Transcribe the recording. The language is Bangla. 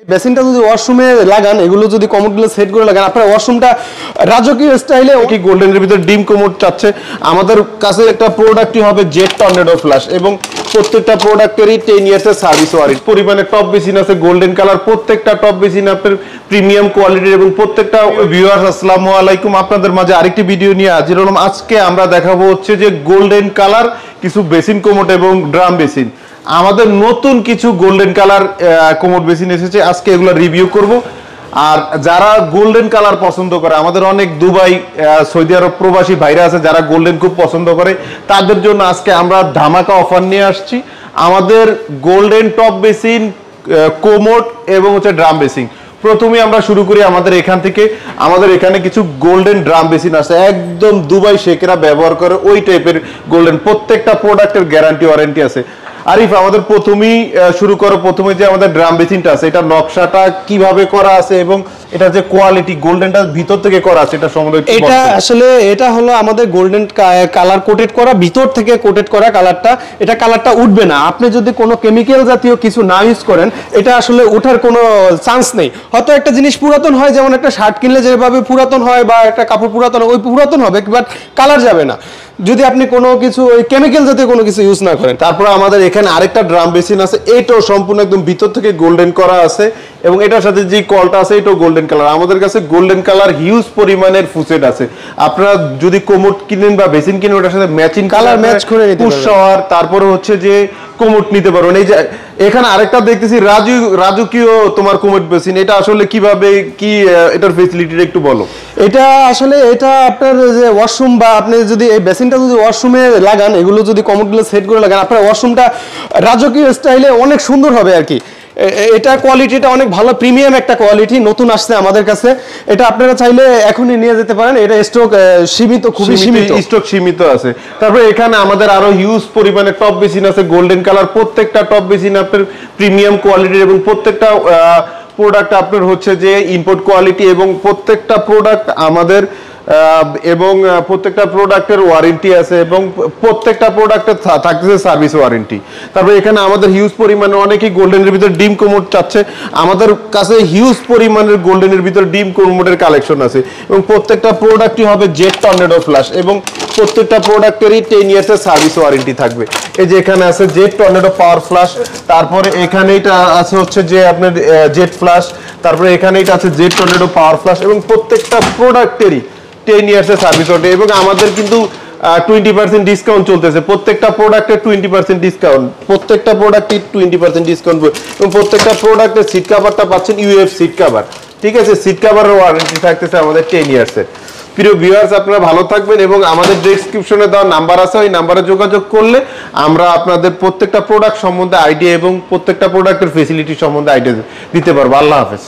বেসিনটা যদি ওয়াশরুমে লাগান, এগুলো যদি কমোডগুলো সেট করে লাগান, আপনার ওয়াশরুমটা রাজকীয় স্টাইলে কি গোল্ডেনের ভিতর ডিম কমোড চাচ্ছে, আমাদের কাছে একটা প্রোডাক্টই হবে জেট টর্নেডো ফ্ল্যাশ এবং প্রত্যেকটা প্রোডাক্টেরই 10 ইয়ার্সের সার্ভিস ওয়ারেন্টি। পরিমাণে টপ বেসিন আছে গোল্ডেন কালার, প্রত্যেকটা টপ বেসিন আপনার প্রিমিয়াম কোয়ালিটির এবং প্রত্যেকটা ভিউয়ার্স আসসালামু আলাইকুম, আপনাদের মাঝে আরেকটি ভিডিও নিয়ে হাজির হলাম। আজকে আমরা দেখাবো হচ্ছে যে গোল্ডেন কালার কিছু বেসিন কমোড এবং ড্রাম বেসিন। আমাদের নতুন কিছু গোল্ডেন কালার কোমোড বেসিন এসেছে, আজকে এগুলো রিভিউ করব। আর যারা গোল্ডেন কালার পছন্দ করে, আমাদের অনেক দুবাই সৌদি আরব প্রবাসী ভাইরা আছে যারা গোল্ডেন খুব পছন্দ করে, তাদের জন্য আজকে আমরা ধামাকা অফার নিয়ে আসছি। আমাদের গোল্ডেন টপ বেসিন, কোমোড এবং হচ্ছে ড্রাম বেসিন। প্রথমে আমরা শুরু করি আমাদের এখান থেকে। আমাদের এখানে কিছু গোল্ডেন ড্রাম বেসিন আছে, একদম দুবাই শেখেরা ব্যবহার করে ওই টাইপের গোল্ডেন, প্রত্যেকটা প্রোডাক্টের গ্যারান্টি ওয়ারেন্টি আছে। আরিফ, আমাদের প্রথমেই শুরু করো, প্রথমে যে আমাদের ড্রাম বেসিনটা আছে এটা নকশাটা কিভাবে করা আছে এবং এটা যে কোয়ালিটি গোল্ডেনটা ভিতর থেকে করা আছে এটা সম্বন্ধে এটা আসলে এটা হলো আমাদের গোল্ডেন কালার কোটেড করা, ভিতর থেকে কোটেড করা কালারটা। এটা কালারটা উঠবে না, আপনি যদি কোনো কেমিক্যাল জাতীয় কিছু না ইউজ করেন এটা আসলে ওঠার কোনো চান্স নেই। হয়তো একটা জিনিস পুরাতন হয়, যেমন একটা শার্ট কিনলে যেভাবে পুরাতন হয় বা একটা কাপড় পুরাতন, ওই পুরাতন হবে, বাট কালার যাবে না যদি আপনি কোনো কিছু ওই কেমিক্যাল জাতীয় কোনো কিছু ইউজ না করেন। তারপর আমাদের এখানে আরেকটা ড্রাম বেসিন আছে, এটাও সম্পূর্ণ একদম ভিতর থেকে গোল্ডেন করা আছে এবং এটার সাথে যে কলটা আছে এটাও গোল্ডেন কালার। আমাদের কাছে গোল্ডেন কালার হিউজ পরিমাণের ফুসেট আছে, আপনারা যদি কোমোড কিনেন বা বেসিন কিনেন ওটার সাথে ম্যাচিং কালার ম্যাচ করে নিতে পারবেন। তারপরে হচ্ছে যে কোমোড নিতে পারবেন। এই যে এখানে আরেকটা দেখতেছি রাজকীয় তোমার কোমোড বেসিন, এটা আসলে কিভাবে কি এটার ফ্যাসিলিটিটা একটু বলো। এটা আসলে এটা আপনার যে ওয়াশরুম বা আপনি যদি এই বেসিনটা যদি ওয়াশরুমে লাগান, এগুলো যদি কমোডগুলো সেট করে লাগান, আপনার ওয়াশরুমটা রাজকীয় স্টাইলে অনেক সুন্দর হবে আর কি। এটা কোয়ালিটিটা অনেক ভালো, প্রিমিয়াম একটা কোয়ালিটি, নতুন আসছে আমাদের কাছে। এটা আপনারা চাইলে এখনই নিয়ে যেতে পারেন, এটা স্টক সীমিত, খুবই সীমিত স্টক সীমিত আছে। তারপরে এখানে আমাদের আরো হিউজ পরিমাণে টপ বেসিন আছে গোল্ডেন কালার, প্রত্যেকটা টপ বেসিন আপনার প্রিমিয়াম কোয়ালিটির এবং প্রত্যেকটা প্রোডাক্ট আপনার হচ্ছে যে ইম্পোর্ট কোয়ালিটি এবং প্রত্যেকটা প্রোডাক্ট আমাদের এবং প্রত্যেকটা প্রোডাক্টের ওয়ারেন্টি আছে এবং প্রত্যেকটা প্রোডাক্টের থাকতেছে সার্ভিস ওয়ারেন্টি। তারপরে এখানে আমাদের হিউজ পরিমাণে অনেকেই গোল্ডেনের ভিতর ডিম কোমোড চাচ্ছে, আমাদের কাছে হিউজ পরিমাণের গোল্ডেনের ভিতর ডিম কোমোডের কালেকশন আছে এবং প্রত্যেকটা প্রোডাক্টই হবে জেট টর্নেডো ফ্ল্যাশ এবং প্রত্যেকটা প্রোডাক্টেরই 10 ইয়ার্সের সার্ভিস ওয়ারেন্টি থাকবে। এই যে এখানে আছে জেট টর্নেডো পাওয়ার ফ্ল্যাশ, তারপরে এখানে এটা আছে হচ্ছে যে আপনার জেট ফ্ল্যাশ, তারপরে এখানে এটা আছে জেট টর্নেডো পাওয়ার ফ্ল্যাশ এবং প্রত্যেকটা প্রোডাক্টেরই 10 ইয়ার্সের সার্ভিস ওয়ারেন্টি এবং আমাদের কিন্তু 20% ডিসকাউন্ট চলতেছে, প্রত্যেকটা প্রোডাক্টে 20% ডিসকাউন্ট, প্রত্যেকটা প্রোডাক্টে 20% ডিসকাউন্ট এবং প্রত্যেকটা প্রোডাক্টের সিট কভারটা পাচ্ছেন ইউএফ সিট কভার, ঠিক আছে। সিট কভারের ওয়ারেন্টি থাকতেছে আমাদের 10 ইয়ার্সের। প্রিয় ভিউয়ার্স, আপনারা ভালো থাকবেন এবং আমাদের ডেসক্রিপশনে দেওয়া নাম্বার আছে, ওই নাম্বারে যোগাযোগ করলে আমরা আপনাদের প্রত্যেকটা প্রোডাক্ট সম্বন্ধে আইডিয়া এবং প্রত্যেকটা প্রোডাক্টের ফেসিলিটি সম্বন্ধে আইডিয়া দিতে পারবো। আল্লাহ হাফেজ।